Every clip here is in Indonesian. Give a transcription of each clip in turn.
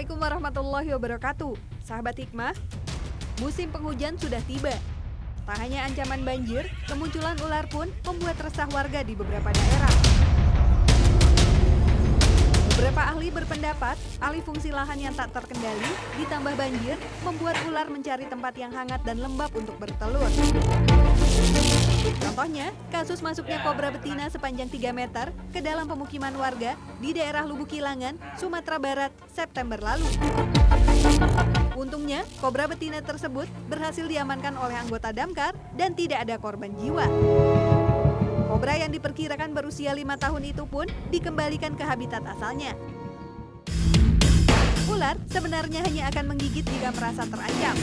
Assalamualaikum warahmatullahi wabarakatuh. Sahabat Hikmah, musim penghujan sudah tiba. Tak hanya ancaman banjir, kemunculan ular pun membuat resah warga di beberapa daerah. Beberapa ahli berpendapat, alih fungsi lahan yang tak terkendali ditambah banjir membuat ular mencari tempat yang hangat dan lembab untuk bertelur. Contohnya, kasus masuknya kobra betina sepanjang 3 meter ke dalam pemukiman warga di daerah Lubuk Kilangan, Sumatera Barat, September lalu. Untungnya, kobra betina tersebut berhasil diamankan oleh anggota damkar dan tidak ada korban jiwa. Kobra yang diperkirakan berusia 5 tahun itu pun dikembalikan ke habitat asalnya. Ular sebenarnya hanya akan menggigit jika merasa terancam.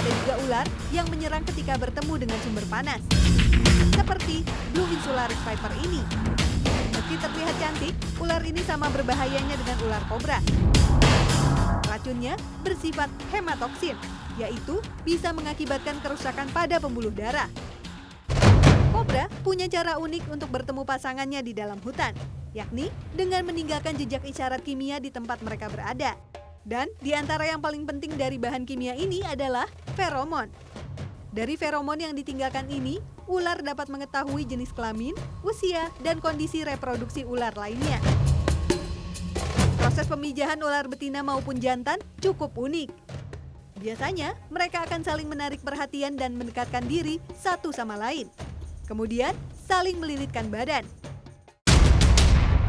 Ada juga ular yang menyerang ketika bertemu dengan sumber panas, seperti Blue Insularis Viper ini. Meski terlihat cantik, ular ini sama berbahayanya dengan ular kobra. Racunnya bersifat hematoksin, yaitu bisa mengakibatkan kerusakan pada pembuluh darah. Kobra punya cara unik untuk bertemu pasangannya di dalam hutan, yakni dengan meninggalkan jejak isyarat kimia di tempat mereka berada. Dan di antara yang paling penting dari bahan kimia ini adalah feromon. Dari feromon yang ditinggalkan ini, ular dapat mengetahui jenis kelamin, usia, dan kondisi reproduksi ular lainnya. Proses pemijahan ular betina maupun jantan cukup unik. Biasanya, mereka akan saling menarik perhatian dan mendekatkan diri satu sama lain. Kemudian, saling melilitkan badan.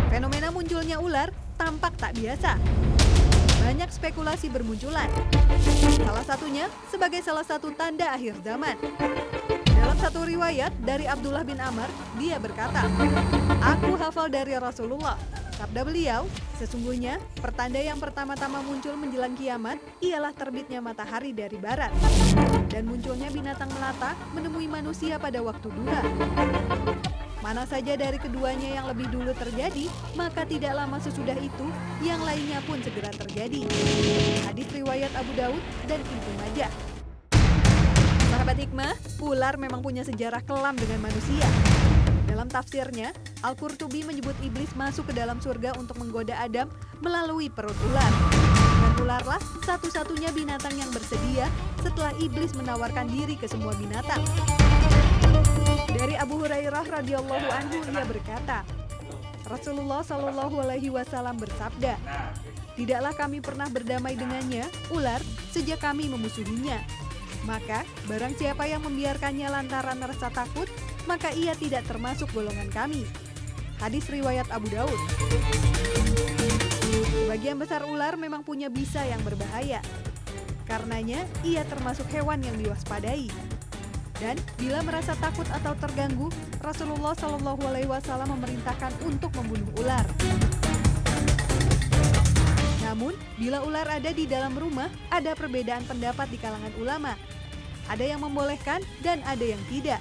Fenomena munculnya ular tampak tak biasa. Banyak spekulasi bermunculan. Salah satunya sebagai salah satu tanda akhir zaman. Dalam satu riwayat dari Abdullah bin Amr, dia berkata, "Aku hafal dari Rasulullah." Sabda beliau, sesungguhnya pertanda yang pertama-tama muncul menjelang kiamat ialah terbitnya matahari dari barat dan munculnya binatang melata menemui manusia pada waktu duha. Mana saja dari keduanya yang lebih dulu terjadi, maka tidak lama sesudah itu, yang lainnya pun segera terjadi. Hadis riwayat Abu Daud dan Ibnu Majah. Sahabat Hikmah, ular memang punya sejarah kelam dengan manusia. Dalam tafsirnya, Al-Qurtubi menyebut iblis masuk ke dalam surga untuk menggoda Adam melalui perut ular. Dan ularlah satu-satunya binatang yang bersedia setelah iblis menawarkan diri ke semua binatang. Dari Abu Hurairah radhiyallahu anhu, ia berkata, Rasulullah Shallallahu alaihi wasallam bersabda, "Tidaklah kami pernah berdamai dengannya, ular, sejak kami memusuhinya. Maka barang siapa yang membiarkannya lantaran rasa takut, maka ia tidak termasuk golongan kami." Hadis riwayat Abu Daud. Sebagian besar ular memang punya bisa yang berbahaya. Karenanya, ia termasuk hewan yang diwaspadai. Dan bila merasa takut atau terganggu, Rasulullah Shallallahu alaihi wasallam memerintahkan untuk membunuh ular. Namun, bila ular ada di dalam rumah, ada perbedaan pendapat di kalangan ulama. Ada yang membolehkan dan ada yang tidak.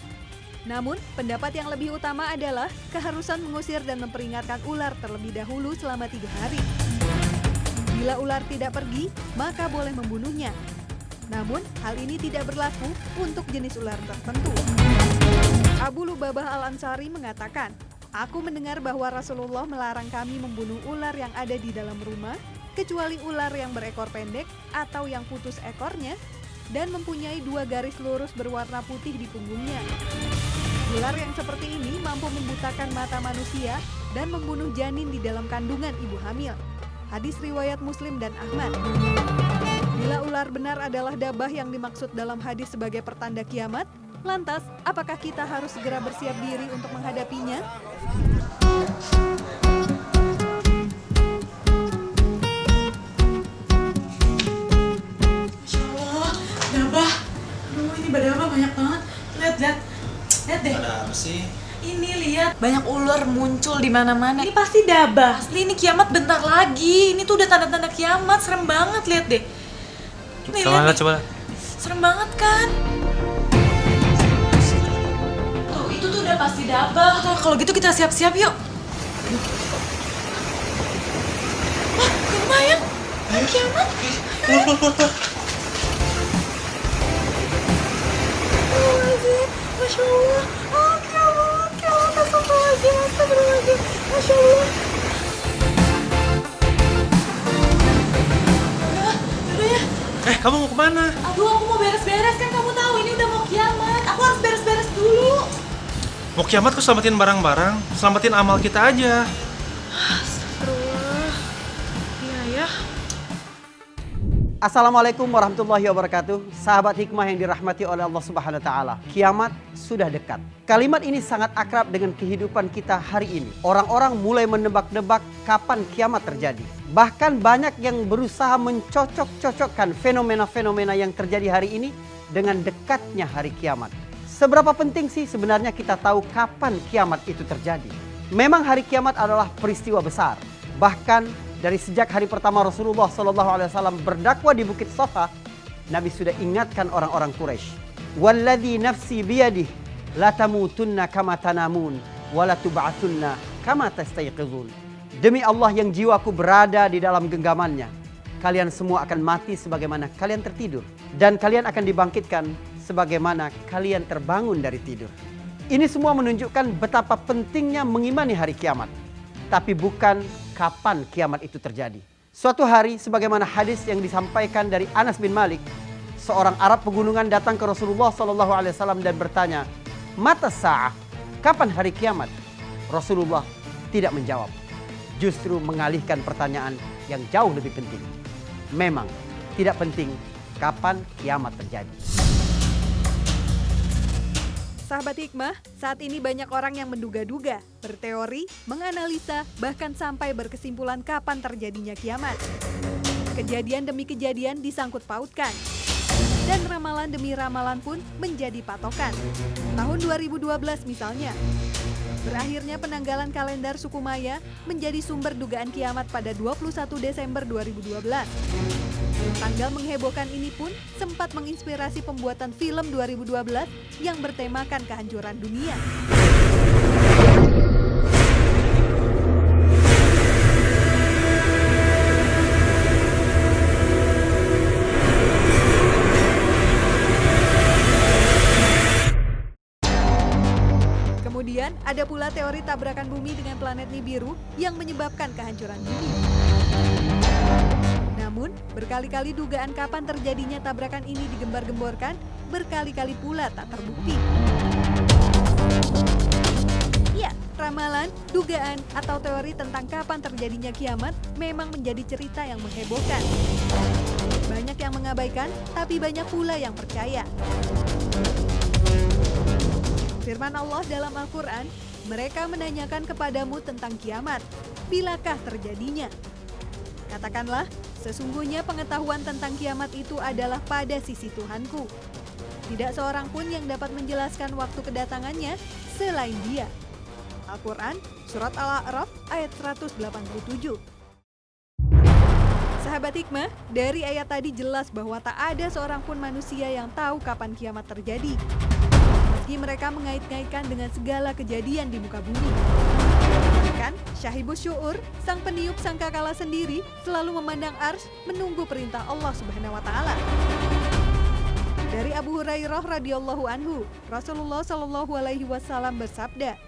Namun, pendapat yang lebih utama adalah keharusan mengusir dan memperingatkan ular terlebih dahulu selama 3 hari. Bila ular tidak pergi, maka boleh membunuhnya. Namun, hal ini tidak berlaku untuk jenis ular tertentu. Abu Lubabah Al-Ansari mengatakan, "Aku mendengar bahwa Rasulullah melarang kami membunuh ular yang ada di dalam rumah, kecuali ular yang berekor pendek atau yang putus ekornya, dan mempunyai 2 garis lurus berwarna putih di punggungnya. Ular yang seperti ini mampu membutakan mata manusia dan membunuh janin di dalam kandungan ibu hamil." Hadis riwayat Muslim dan Ahmad. Bila ular benar adalah dabah yang dimaksud dalam hadis sebagai pertanda kiamat, lantas apakah kita harus segera bersiap diri untuk menghadapinya? Masya Allah, dabah. Aduh, ini dabah banyak banget. Lihat deh. Ada apa sih? Ini lihat, banyak ular muncul di mana-mana. Ini pasti dabah. Asli ini kiamat bentar lagi. Ini tuh udah tanda-tanda kiamat, serem banget, lihat deh. Nih, Coba. Serem banget kan? Tuh, itu tuh udah pasti dabah. Nah, kalau gitu kita siap-siap yuk. Wah, lumayan. Kiamat. Masya Allah. Oh, kiamat. Astagfirullahaladzim. Masya Allah. kamu mau kemana? Aduh, aku mau beres-beres, kan kamu tahu ini udah mau kiamat. Aku harus beres-beres dulu. Mau kiamat kok selamatin barang-barang? Selamatin amal kita aja. Astagfirullah. Iya ya. Assalamualaikum warahmatullahi wabarakatuh. Sahabat hikmah yang dirahmati oleh Allah Subhanahu wa taala. Kiamat sudah dekat. Kalimat ini sangat akrab dengan kehidupan kita hari ini. Orang-orang mulai menebak-nebak kapan kiamat terjadi. Bahkan banyak yang berusaha mencocok-cocokkan fenomena-fenomena yang terjadi hari ini dengan dekatnya hari kiamat. Seberapa penting sih sebenarnya kita tahu kapan kiamat itu terjadi? Memang hari kiamat adalah peristiwa besar. Bahkan dari sejak hari pertama Rasulullah SAW berdakwah di Bukit Safa, Nabi sudah ingatkan orang-orang Quraisy, "Walladzi nafsi biyadih la tamutunna kama tanamun wa la tub'atsunna kama tastayqizun." Demi Allah yang jiwaku berada di dalam genggamannya, kalian semua akan mati sebagaimana kalian tertidur, dan kalian akan dibangkitkan sebagaimana kalian terbangun dari tidur. Ini semua menunjukkan betapa pentingnya mengimani hari kiamat, tapi bukan kapan kiamat itu terjadi. Suatu hari, sebagaimana hadis yang disampaikan dari Anas bin Malik, seorang Arab pegunungan datang ke Rasulullah SAW dan bertanya, "Mata sa'ah? Kapan hari kiamat?" Rasulullah tidak menjawab, justru mengalihkan pertanyaan yang jauh lebih penting. Memang tidak penting kapan kiamat terjadi. Sahabat hikmah, saat ini banyak orang yang menduga-duga, berteori, menganalisa, bahkan sampai berkesimpulan kapan terjadinya kiamat. Kejadian demi kejadian disangkut pautkan. Dan ramalan demi ramalan pun menjadi patokan. Tahun 2012 misalnya, berakhirnya penanggalan kalender suku Maya menjadi sumber dugaan kiamat pada 21 Desember 2012. Tanggal menghebohkan ini pun sempat menginspirasi pembuatan film 2012 yang bertemakan kehancuran dunia. Kemudian ada pula teori tabrakan bumi dengan planet Nibiru yang menyebabkan kehancuran dunia. Namun, berkali-kali dugaan kapan terjadinya tabrakan ini digembar-gemborkan, berkali-kali pula tak terbukti. Ya, ramalan, dugaan, atau teori tentang kapan terjadinya kiamat memang menjadi cerita yang menghebohkan. Banyak yang mengabaikan, tapi banyak pula yang percaya. Firman Allah dalam Al-Quran, mereka menanyakan kepadamu tentang kiamat, bilakah terjadinya? Katakanlah, sesungguhnya pengetahuan tentang kiamat itu adalah pada sisi Tuhanku. Tidak seorang pun yang dapat menjelaskan waktu kedatangannya selain Dia. Al-Quran, Surat Al-A'raf, ayat 187. Sahabat hikmah, dari ayat tadi jelas bahwa tak ada seorang pun manusia yang tahu kapan kiamat terjadi. Meski mereka mengait-ngaitkan dengan segala kejadian di muka bumi. Bahkan, Syahibus Syu'ur, sang peniup sangkakala sendiri, selalu memandang arsy menunggu perintah Allah Subhanahu wa taala. Dari Abu Hurairah radhiyallahu anhu, Rasulullah shallallahu alaihi wasallam bersabda,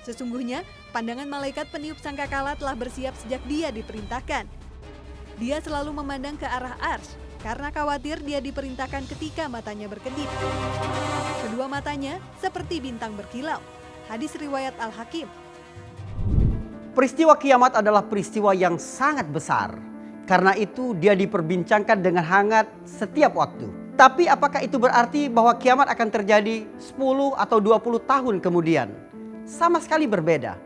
"Sesungguhnya pandangan malaikat peniup sangkakala telah bersiap sejak dia diperintahkan. Dia selalu memandang ke arah arsy karena khawatir dia diperintahkan ketika matanya berkedip. Kedua matanya seperti bintang berkilau." Hadis riwayat Al-Hakim. Peristiwa kiamat adalah peristiwa yang sangat besar. Karena itu dia diperbincangkan dengan hangat setiap waktu. Tapi apakah itu berarti bahwa kiamat akan terjadi 10 atau 20 tahun kemudian? Sama sekali berbeda.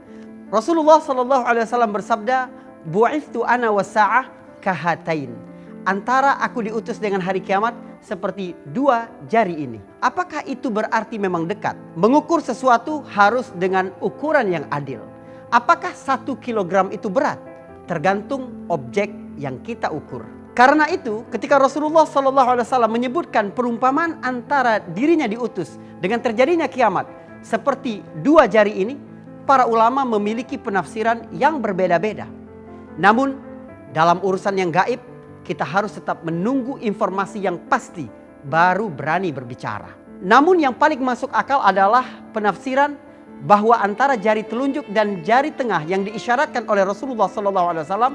Rasulullah SAW bersabda, "Bu'ithtu ana was-sa'ah kahatain." Antara aku diutus dengan hari kiamat seperti dua jari ini. Apakah itu berarti memang dekat? Mengukur sesuatu harus dengan ukuran yang adil. Apakah 1 kilogram itu berat? Tergantung objek yang kita ukur. Karena itu, ketika Rasulullah SAW menyebutkan perumpamaan antara dirinya diutus dengan terjadinya kiamat seperti dua jari ini, para ulama memiliki penafsiran yang berbeda-beda. Namun, dalam urusan yang gaib, kita harus tetap menunggu informasi yang pasti baru berani berbicara. Namun yang paling masuk akal adalah penafsiran bahwa antara jari telunjuk dan jari tengah yang diisyaratkan oleh Rasulullah SAW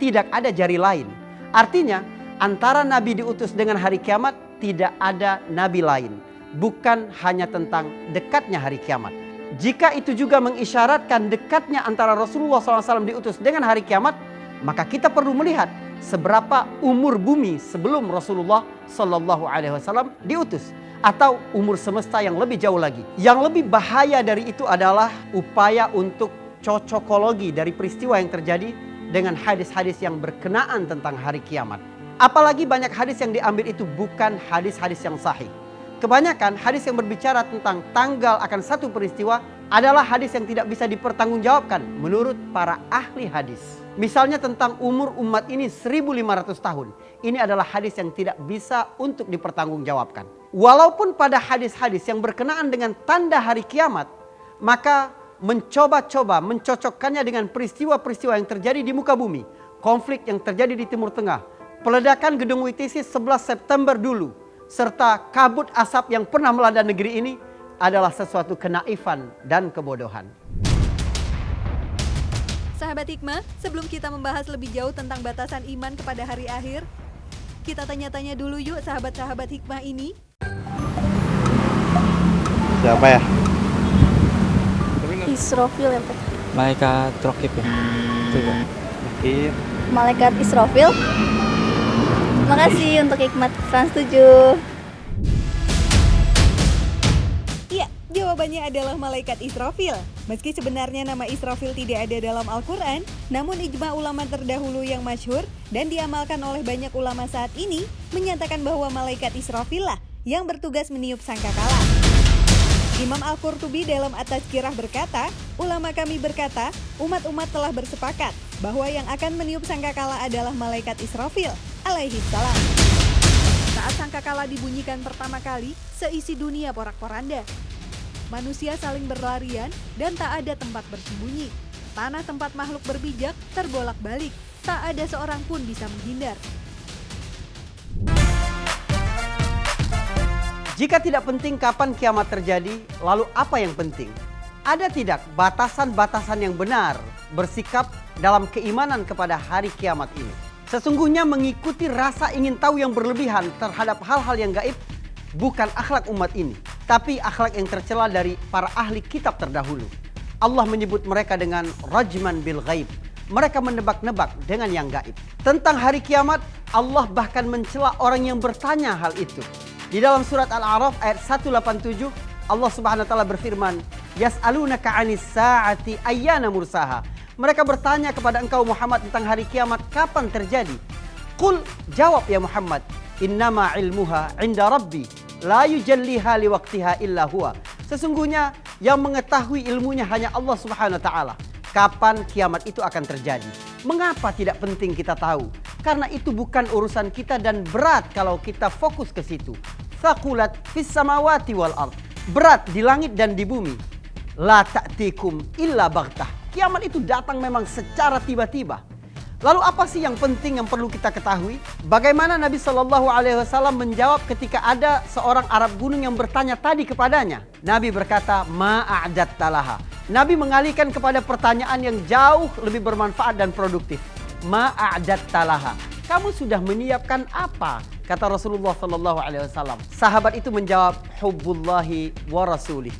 tidak ada jari lain. Artinya Antara nabi diutus dengan hari kiamat, tidak ada nabi lain. Bukan hanya tentang dekatnya hari kiamat. Jika itu juga mengisyaratkan dekatnya antara Rasulullah SAW diutus dengan hari kiamat, maka kita perlu melihat seberapa umur bumi sebelum Rasulullah SAW diutus. Atau umur semesta yang lebih jauh lagi. Yang lebih bahaya dari itu adalah upaya untuk cocokologi dari peristiwa yang terjadi dengan hadis-hadis yang berkenaan tentang hari kiamat. Apalagi banyak hadis yang diambil itu bukan hadis-hadis yang sahih. Kebanyakan hadis yang berbicara tentang tanggal akan satu peristiwa adalah hadis yang tidak bisa dipertanggungjawabkan menurut para ahli hadis. Misalnya tentang umur umat ini 1500 tahun. Ini adalah hadis yang tidak bisa untuk dipertanggungjawabkan. Walaupun pada hadis-hadis yang berkenaan dengan tanda hari kiamat, maka mencoba-coba mencocokkannya dengan peristiwa-peristiwa yang terjadi di muka bumi. Konflik yang terjadi di Timur Tengah, peledakan gedung WTC 11 September dulu, serta kabut asap yang pernah melanda negeri ini adalah sesuatu kenaifan dan kebodohan. Sahabat Hikmah, sebelum kita membahas lebih jauh tentang batasan iman kepada hari akhir, kita tanya-tanya dulu yuk sahabat-sahabat Hikmah ini. Siapa ya? Israfil ya Pak. Malaikat Rokib ya? Itu kan? Rokib. Malaikat Israfil. Makasih untuk Hikmat Trans 7. Iya, jawabannya adalah malaikat Israfil. Meski sebenarnya nama Israfil tidak ada dalam Al-Quran, namun ijma ulama terdahulu yang masyhur dan diamalkan oleh banyak ulama saat ini menyatakan bahwa malaikat Israfil lah yang bertugas meniup sangkakala. Imam Al-Qurtubi dalam At-Tazkirah berkata, ulama kami berkata, umat-umat telah bersepakat bahwa yang akan meniup sangkakala adalah malaikat Israfil alaihi salam. Saat sangkakala dibunyikan pertama kali, seisi dunia porak-poranda. Manusia saling berlarian dan tak ada tempat bersembunyi. Tanah tempat makhluk berpijak terbolak-balik, tak ada seorang pun bisa menghindar. Jika tidak penting kapan kiamat terjadi, lalu apa yang penting? Ada tidak batasan-batasan yang benar bersikap dalam keimanan kepada hari kiamat ini? Sesungguhnya mengikuti rasa ingin tahu yang berlebihan terhadap hal-hal yang gaib bukan akhlak umat ini, tapi akhlak yang tercela dari para ahli kitab terdahulu. Allah menyebut mereka dengan rajman bil ghaib. Mereka menebak-nebak dengan yang gaib. Tentang hari kiamat, Allah bahkan mencela orang yang bertanya hal itu. Di dalam surat Al-A'raf ayat 187, Allah Subhanahu wa taala berfirman, "Yas'alunaka 'anis sa'ati ayyana mursaha." Mereka bertanya kepada engkau Muhammad tentang hari kiamat kapan terjadi. Qul, jawab ya Muhammad, "Innama 'ilmuha 'inda Rabbi, la yujalliha liwaqtiha illa huwa." Sesungguhnya yang mengetahui ilmunya hanya Allah Subhanahu wa taala. Kapan kiamat itu akan terjadi? Mengapa tidak penting kita tahu? Karena itu bukan urusan kita dan berat kalau kita fokus ke situ. Thaqulat fis samawati wal ard. Berat di langit dan di bumi. La ta'tikum illa baghtah. Kiamat itu datang memang secara tiba-tiba. Lalu apa sih yang penting yang perlu kita ketahui? Bagaimana Nabi SAW menjawab ketika ada seorang Arab gunung yang bertanya tadi kepadanya? Nabi berkata, ma'a'adat talaha. Nabi mengalihkan kepada pertanyaan yang jauh lebih bermanfaat dan produktif. Ma'a'adat talaha. Kamu sudah menyiapkan apa? Kata Rasulullah SAW. Sahabat itu menjawab, hubbullahi wa rasulih.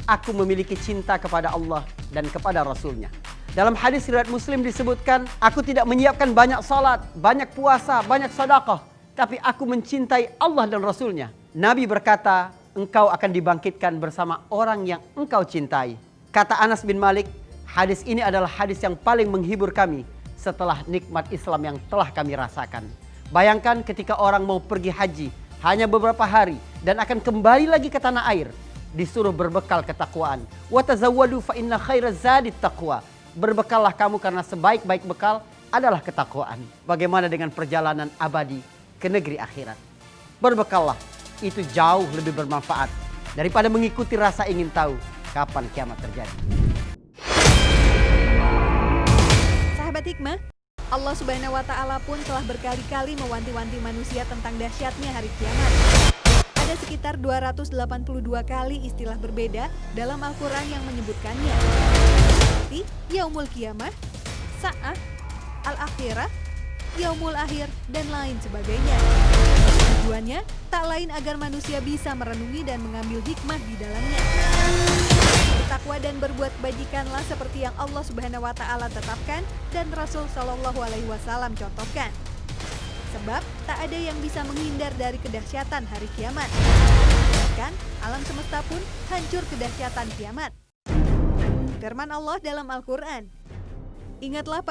Aku memiliki cinta kepada Allah dan kepada Rasulnya. Dalam hadis riwayat Muslim disebutkan, aku tidak menyiapkan banyak salat, banyak puasa, banyak sedekah, tapi aku mencintai Allah dan Rasulnya. Nabi berkata, engkau akan dibangkitkan bersama orang yang engkau cintai. Kata Anas bin Malik, hadis ini adalah hadis yang paling menghibur kami setelah nikmat Islam yang telah kami rasakan. Bayangkan ketika orang mau pergi haji hanya beberapa hari dan akan kembali lagi ke tanah air, disuruh berbekal ketakwaan. Wa tazawwadu fa inna khairaz zadit taqwa. Berbekallah kamu karena sebaik-baik bekal adalah ketakwaan. Bagaimana dengan perjalanan abadi ke negeri akhirat? Berbekallah, itu jauh lebih bermanfaat daripada mengikuti rasa ingin tahu kapan kiamat terjadi. Sahabat Hikmah, Allah Subhanahu wa taala pun telah berkali-kali mewanti-wanti manusia tentang dahsyatnya hari kiamat. Ada sekitar 282 kali istilah berbeda dalam Al-Quran yang menyebutkannya. Seperti Yaumul Qiyamah, Sa'ah, Al-Akhirah, yaumul akhir, dan lain sebagainya. Tujuannya tak lain agar manusia bisa merenungi dan mengambil hikmah di dalamnya. Bertakwa dan berbuat kebajikanlah seperti yang Allah Subhanahu wa taala tetapkan dan Rasul Shallallahu alaihi wasallam contohkan. Sebab tak ada yang bisa menghindar dari kedahsyatan hari kiamat. Bahkan alam semesta pun hancur kedahsyatan kiamat. Firman Allah dalam Al-Qur'an, ingatlah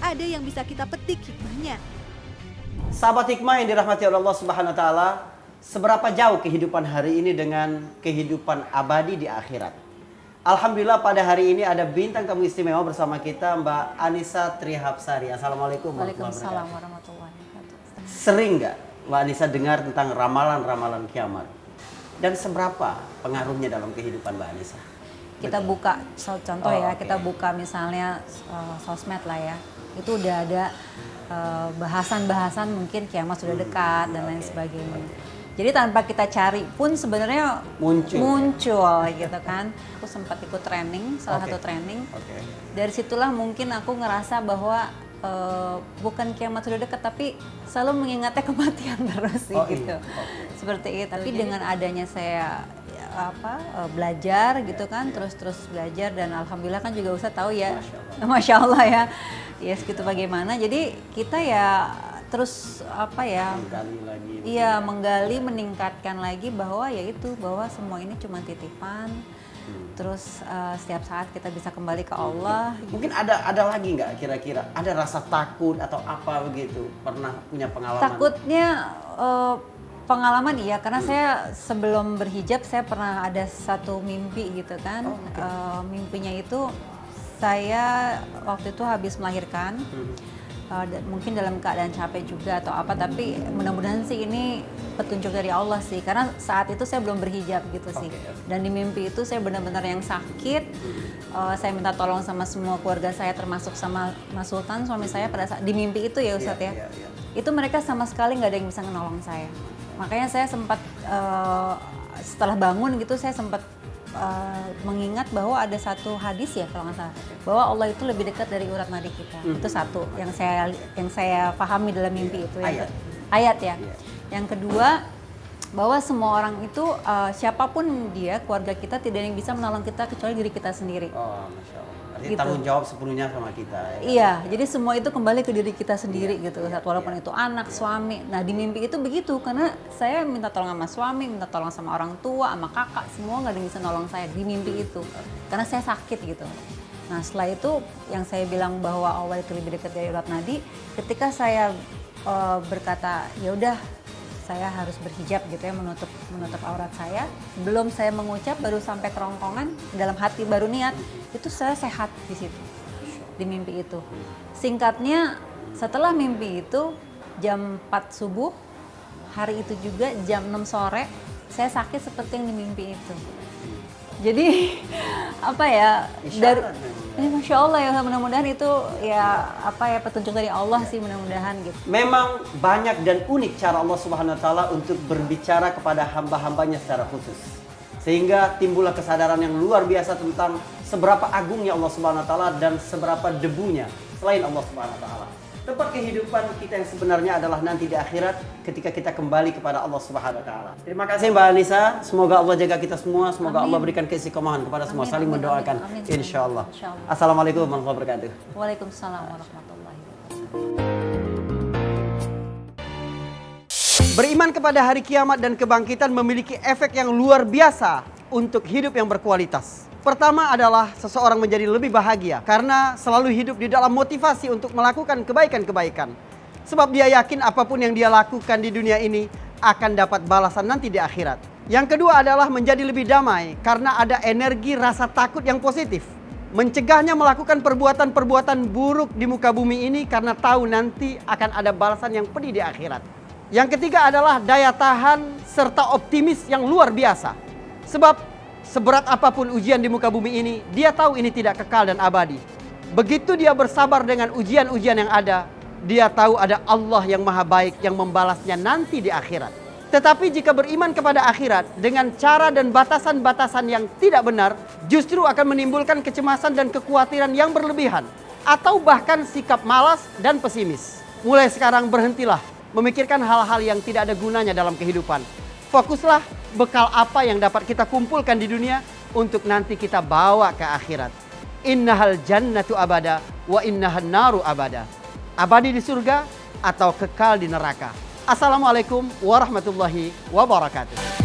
ada yang bisa kita petik hikmahnya. Sahabat hikmah yang dirahmati oleh Allah Subhanahu wa taala, seberapa jauh kehidupan hari ini dengan kehidupan abadi di akhirat? Alhamdulillah pada hari ini ada bintang tamu istimewa bersama kita, Mbak Anissa Trihapsari. Assalamualaikum Waalaikumsalam warahmatullahi wabarakatuh. Sering nggak Mbak Anissa dengar tentang ramalan-ramalan kiamat? Dan seberapa pengaruhnya dalam kehidupan Mbak Anissa? Kita buka contoh ya, oke. kita buka misalnya sosmed lah ya. Itu udah ada bahasan-bahasan mungkin kiamat sudah dekat dan lain sebagainya. Jadi tanpa kita cari pun sebenarnya muncul gitu kan. Aku sempat ikut training, salah satu training. Dari situlah mungkin aku ngerasa bahwa bukan kiamat sudah dekat, tapi selalu mengingatnya kematian terus sih gitu. Seperti itu. Tapi dengan adanya saya belajar gitu kan, terus belajar, dan alhamdulillah kan juga Ustaz tahu ya, Masya Allah ya, yes gitu bagaimana. Jadi kita ya terus menggali, meningkatkan lagi bahwa yaitu bahwa semua ini cuma titipan. Terus setiap saat kita bisa kembali ke Allah. Mungkin ada lagi nggak kira-kira? Ada rasa takut atau apa begitu? Pernah punya pengalaman? Takutnya pengalaman iya, karena saya sebelum berhijab saya pernah ada satu mimpi gitu kan. Mimpinya itu saya waktu itu habis melahirkan. Mungkin dalam keadaan capek juga atau apa, tapi mudah-mudahan sih ini petunjuk dari Allah sih, karena saat itu saya belum berhijab gitu sih. Dan di mimpi itu saya benar-benar yang sakit. Saya minta tolong sama semua keluarga saya, termasuk sama Mas Sultan suami saya pada saat di mimpi itu ya Ustadz ya. Itu mereka sama sekali nggak ada yang bisa menolong saya. Makanya saya sempat setelah bangun gitu saya sempat mengingat bahwa ada satu hadis ya kalau nggak salah, bahwa Allah itu lebih dekat dari urat nadi kita. Itu satu yang saya pahami dalam mimpi itu ya. Ayat ya. Yang kedua, bahwa semua orang itu siapapun dia, keluarga kita tidak ada yang bisa menolong kita kecuali diri kita sendiri. Oh, Masya Allah. Artinya Gitu. tanggung jawab sepenuhnya sama kita. Ya? Iya, jadi semua itu kembali ke diri kita sendiri gitu, walaupun itu anak, suami. Nah di mimpi itu begitu, karena saya minta tolong sama suami, minta tolong sama orang tua, sama kakak, semua nggak ada yang bisa nolong saya di mimpi itu, karena saya sakit gitu. Nah setelah itu yang saya bilang bahwa Allah itu lebih dekat dari urat nadi, ketika saya berkata ya udah saya harus berhijab gitu ya, menutup aurat saya. Belum saya mengucap, baru sampai kerongkongan, dalam hati baru niat, itu saya sehat di situ, di mimpi itu. Singkatnya, setelah mimpi itu jam 4 subuh, hari itu juga jam 6 sore, saya sakit seperti yang di mimpi itu. Jadi apa ya, dari Masya Allah ya, mudah-mudahan itu ya petunjuk dari Allah sih, mudah-mudahan gitu. Memang banyak dan unik cara Allah Subhanahu wa taala untuk berbicara kepada hamba-hambanya secara khusus. Sehingga timbullah kesadaran yang luar biasa tentang seberapa agungnya Allah Subhanahu wa taala dan seberapa debunya selain Allah Subhanahu wa taala. Tempat kehidupan kita yang sebenarnya adalah nanti di akhirat ketika kita kembali kepada Allah Subhanahu wa taala. Terima kasih Mbak Anissa. Semoga Allah jaga kita semua, semoga Allah berikan keistiqomahan kepada semua. Saling mendoakan insyaallah. Assalamualaikum warahmatullahi wabarakatuh. Waalaikumsalam warahmatullahi wabarakatuh. Beriman kepada hari kiamat dan kebangkitan memiliki efek yang luar biasa untuk hidup yang berkualitas. Pertama adalah seseorang menjadi lebih bahagia karena selalu hidup di dalam motivasi untuk melakukan kebaikan-kebaikan. Sebab dia yakin apapun yang dia lakukan di dunia ini akan dapat balasan nanti di akhirat. Yang kedua adalah menjadi lebih damai karena ada energi rasa takut yang positif. Mencegahnya melakukan perbuatan-perbuatan buruk di muka bumi ini karena tahu nanti akan ada balasan yang pedih di akhirat. Yang ketiga adalah daya tahan serta optimis yang luar biasa. Sebab seberat apapun ujian di muka bumi ini, dia tahu ini tidak kekal dan abadi. Begitu dia bersabar dengan ujian-ujian yang ada, dia tahu ada Allah yang maha baik yang membalasnya nanti di akhirat. Tetapi jika beriman kepada akhirat dengan cara dan batasan-batasan yang tidak benar, justru akan menimbulkan kecemasan dan kekhawatiran yang berlebihan. Atau bahkan sikap malas dan pesimis. Mulai sekarang berhentilah memikirkan hal-hal yang tidak ada gunanya dalam kehidupan. Fokuslah bekal apa yang dapat kita kumpulkan di dunia untuk nanti kita bawa ke akhirat. Innahal jannatu abada wa innahan naru abada. Abadi di surga atau kekal di neraka. Assalamualaikum warahmatullahi wabarakatuh.